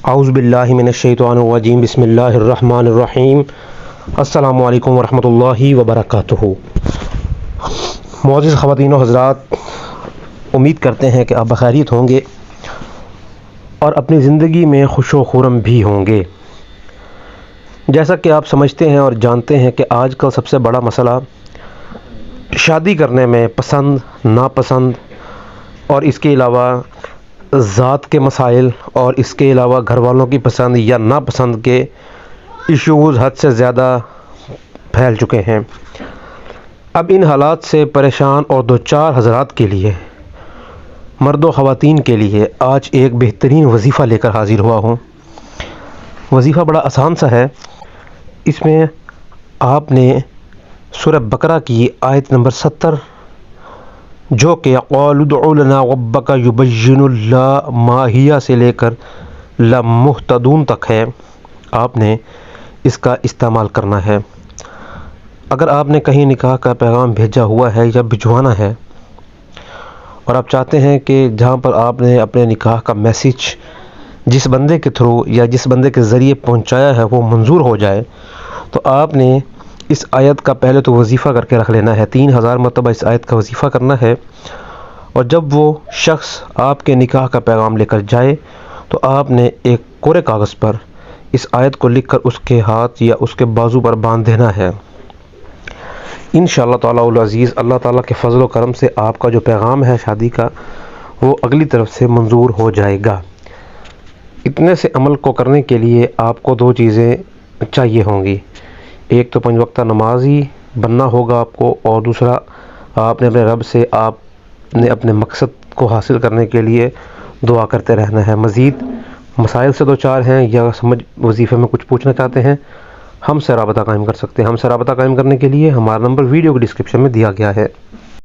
اعوذ باللہ من الشیطان الرجیم بسم اللہ الرحمن الرحیم السلام علیکم ورحمۃ اللہ وبرکاتہ۔ معزز خواتین و حضرات، امید کرتے ہیں کہ آپ بخیریت ہوں گے اور اپنی زندگی میں خوش و خرم بھی ہوں گے۔ جیسا کہ آپ سمجھتے ہیں اور جانتے ہیں کہ آج کل سب سے بڑا مسئلہ شادی کرنے میں پسند ناپسند اور اس کے علاوہ ذات کے مسائل اور اس کے علاوہ گھر والوں کی پسند یا ناپسند کے ایشوز حد سے زیادہ پھیل چکے ہیں۔ اب ان حالات سے پریشان اور دوچار حضرات کے لیے، مرد و خواتین کے لیے آج ایک بہترین وظیفہ لے کر حاضر ہوا ہوں۔ وظیفہ بڑا آسان سا ہے۔ اس میں آپ نے سورہ بقرہ کی آیت نمبر 70 جو کہ قالوا ادع لنا ربک یبین لنا ما ہی سے لے کر لمہتدون تک ہے، آپ نے اس کا استعمال کرنا ہے۔ اگر آپ نے کہیں نکاح کا پیغام بھیجا ہوا ہے یا بھجوانا ہے اور آپ چاہتے ہیں کہ جہاں پر آپ نے اپنے نکاح کا میسیج جس بندے کے تھرو یا جس بندے کے ذریعے پہنچایا ہے وہ منظور ہو جائے، تو آپ نے اس آیت کا پہلے تو وظیفہ کر کے رکھ لینا ہے۔ 3000 مرتبہ اس آیت کا وظیفہ کرنا ہے، اور جب وہ شخص آپ کے نکاح کا پیغام لے کر جائے تو آپ نے ایک کورے کاغذ پر اس آیت کو لکھ کر اس کے ہاتھ یا اس کے بازو پر باندھ دینا ہے۔ انشاءاللہ تعالی العزیز اللہ تعالیٰ کے فضل و کرم سے آپ کا جو پیغام ہے شادی کا وہ اگلی طرف سے منظور ہو جائے گا۔ اتنے سے عمل کو کرنے کے لیے آپ کو دو چیزیں چاہیے ہوں گی۔ ایک تو 5 وقتہ نمازی بننا ہوگا آپ کو، اور دوسرا آپ نے اپنے رب سے آپ نے اپنے مقصد کو حاصل کرنے کے لیے دعا کرتے رہنا ہے۔ مزید مسائل سے دوچار ہیں یا سمجھ وظیفے میں کچھ پوچھنا چاہتے ہیں، ہم سے رابطہ قائم کر سکتے ہیں۔ ہم سے رابطہ قائم کرنے کے لیے ہمارا نمبر ویڈیو کے ڈسکرپشن میں دیا گیا ہے۔